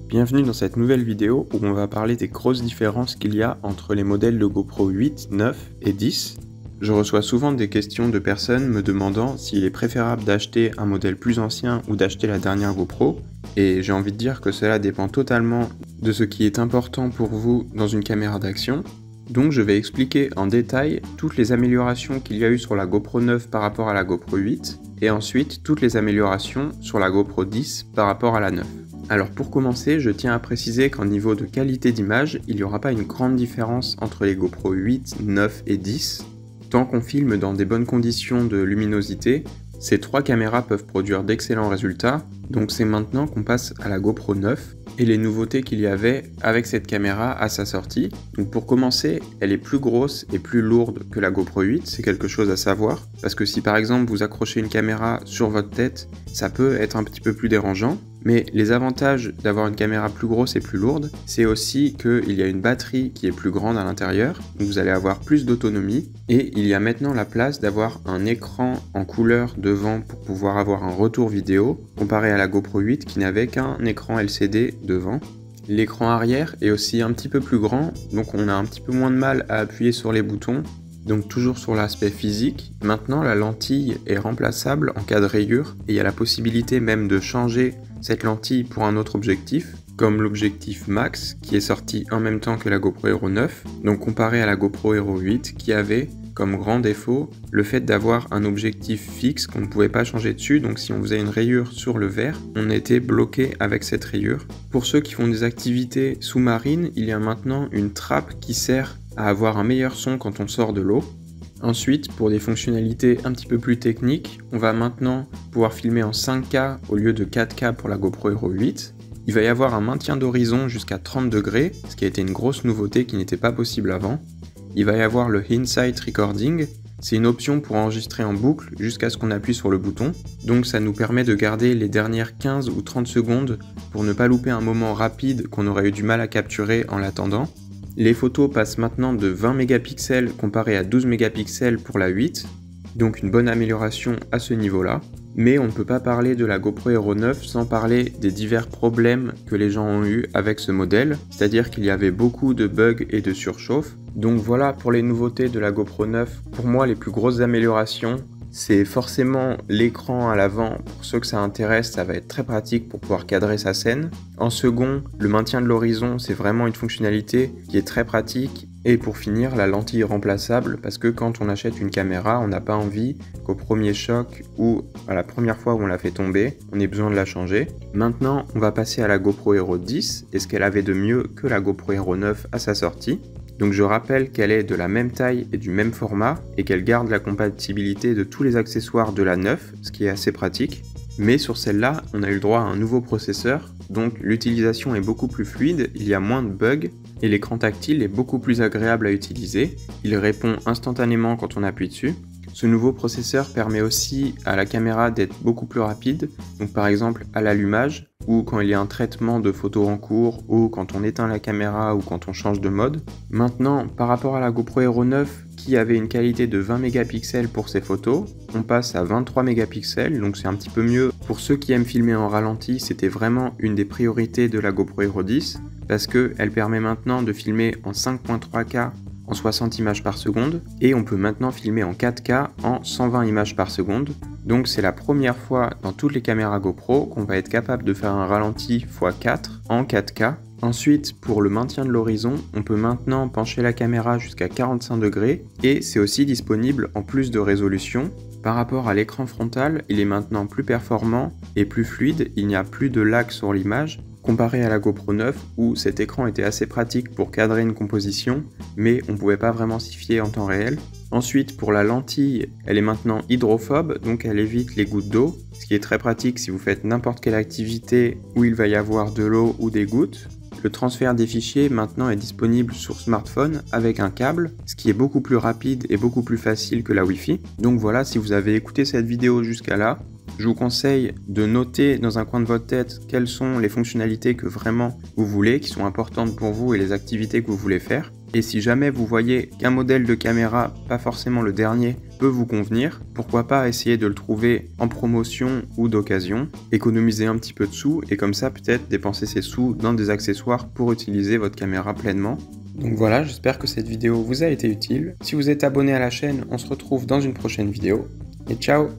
Bienvenue dans cette nouvelle vidéo où on va parler des grosses différences qu'il y a entre les modèles de GoPro 8, 9 et 10. Je reçois souvent des questions de personnes me demandant s'il est préférable d'acheter un modèle plus ancien ou d'acheter la dernière GoPro, et j'ai envie de dire que cela dépend totalement de ce qui est important pour vous dans une caméra d'action. Donc je vais expliquer en détail toutes les améliorations qu'il y a eu sur la GoPro 9 par rapport à la GoPro 8, et ensuite toutes les améliorations sur la GoPro 10 par rapport à la 9. Alors pour commencer, je tiens à préciser qu'en niveau de qualité d'image, il n'y aura pas une grande différence entre les GoPro 8, 9 et 10. Tant qu'on filme dans des bonnes conditions de luminosité, ces trois caméras peuvent produire d'excellents résultats, donc c'est maintenant qu'on passe à la GoPro 9 et les nouveautés qu'il y avait avec cette caméra à sa sortie. Donc pour commencer, elle est plus grosse et plus lourde que la GoPro 8, c'est quelque chose à savoir, parce que si par exemple vous accrochez une caméra sur votre tête, ça peut être un petit peu plus dérangeant. Mais les avantages d'avoir une caméra plus grosse et plus lourde, c'est aussi qu'il y a une batterie qui est plus grande à l'intérieur, donc vous allez avoir plus d'autonomie, et il y a maintenant la place d'avoir un écran en couleur devant pour pouvoir avoir un retour vidéo, comparé à la GoPro 8 qui n'avait qu'un écran LCD devant. L'écran arrière est aussi un petit peu plus grand, donc on a un petit peu moins de mal à appuyer sur les boutons. Donc toujours sur l'aspect physique, maintenant la lentille est remplaçable en cas de rayure et il y a la possibilité même de changer cette lentille pour un autre objectif, comme l'objectif Max qui est sorti en même temps que la GoPro Hero 9, donc comparé à la GoPro Hero 8 qui avait comme grand défaut le fait d'avoir un objectif fixe qu'on ne pouvait pas changer dessus, donc si on faisait une rayure sur le verre, on était bloqué avec cette rayure. Pour ceux qui font des activités sous-marines, il y a maintenant une trappe qui sert à avoir un meilleur son quand on sort de l'eau. Ensuite, pour des fonctionnalités un petit peu plus techniques, on va maintenant pouvoir filmer en 5K au lieu de 4K pour la GoPro Hero 8. Il va y avoir un maintien d'horizon jusqu'à 30 degrés, ce qui a été une grosse nouveauté qui n'était pas possible avant. Il va y avoir le In-Sight Recording, c'est une option pour enregistrer en boucle jusqu'à ce qu'on appuie sur le bouton, donc ça nous permet de garder les dernières 15 ou 30 secondes pour ne pas louper un moment rapide qu'on aurait eu du mal à capturer en l'attendant. Les photos passent maintenant de 20 mégapixels comparé à 12 mégapixels pour la 8, donc une bonne amélioration à ce niveau-là. Mais on ne peut pas parler de la GoPro Hero 9 sans parler des divers problèmes que les gens ont eu avec ce modèle, c'est-à-dire qu'il y avait beaucoup de bugs et de surchauffe. Donc voilà pour les nouveautés de la GoPro 9. Pour moi, les plus grosses améliorations, c'est forcément l'écran à l'avant. Pour ceux que ça intéresse, ça va être très pratique pour pouvoir cadrer sa scène. En second, le maintien de l'horizon, c'est vraiment une fonctionnalité qui est très pratique. Et pour finir, la lentille remplaçable, parce que quand on achète une caméra, on n'a pas envie qu'au premier choc ou à la première fois où on la fait tomber, on ait besoin de la changer. Maintenant, on va passer à la GoPro Hero 10 et ce qu'elle avait de mieux que la GoPro Hero 9 à sa sortie. Donc je rappelle qu'elle est de la même taille et du même format et qu'elle garde la compatibilité de tous les accessoires de la 9, ce qui est assez pratique. Mais sur celle-là, on a eu le droit à un nouveau processeur, donc l'utilisation est beaucoup plus fluide, il y a moins de bugs et l'écran tactile est beaucoup plus agréable à utiliser. Il répond instantanément quand on appuie dessus. Ce nouveau processeur permet aussi à la caméra d'être beaucoup plus rapide, donc par exemple à l'allumage, ou quand il y a un traitement de photos en cours, ou quand on éteint la caméra, ou quand on change de mode. Maintenant, par rapport à la GoPro Hero 9, qui avait une qualité de 20 mégapixels pour ses photos, on passe à 23 mégapixels, donc c'est un petit peu mieux. Pour ceux qui aiment filmer en ralenti, c'était vraiment une des priorités de la GoPro Hero 10, parce qu'elle permet maintenant de filmer en 5.3K en 60 images par seconde, et on peut maintenant filmer en 4K en 120 images par seconde. Donc c'est la première fois dans toutes les caméras GoPro qu'on va être capable de faire un ralenti x4 en 4K. Ensuite, pour le maintien de l'horizon, on peut maintenant pencher la caméra jusqu'à 45 degrés, et c'est aussi disponible en plus de résolution. Par rapport à l'écran frontal, il est maintenant plus performant et plus fluide, il n'y a plus de lag sur l'image, comparé à la GoPro 9 où cet écran était assez pratique pour cadrer une composition, mais on ne pouvait pas vraiment s'y fier en temps réel. Ensuite, pour la lentille, elle est maintenant hydrophobe, donc elle évite les gouttes d'eau, ce qui est très pratique si vous faites n'importe quelle activité où il va y avoir de l'eau ou des gouttes. Le transfert des fichiers maintenant est disponible sur smartphone avec un câble, ce qui est beaucoup plus rapide et beaucoup plus facile que la Wi-Fi. Donc voilà, si vous avez écouté cette vidéo jusqu'à là, je vous conseille de noter dans un coin de votre tête quelles sont les fonctionnalités que vraiment vous voulez, qui sont importantes pour vous et les activités que vous voulez faire. Et si jamais vous voyez qu'un modèle de caméra, pas forcément le dernier, peut vous convenir, pourquoi pas essayer de le trouver en promotion ou d'occasion, économiser un petit peu de sous et comme ça peut-être dépenser ces sous dans des accessoires pour utiliser votre caméra pleinement. Donc voilà, j'espère que cette vidéo vous a été utile. Si vous êtes abonné à la chaîne, on se retrouve dans une prochaine vidéo et ciao!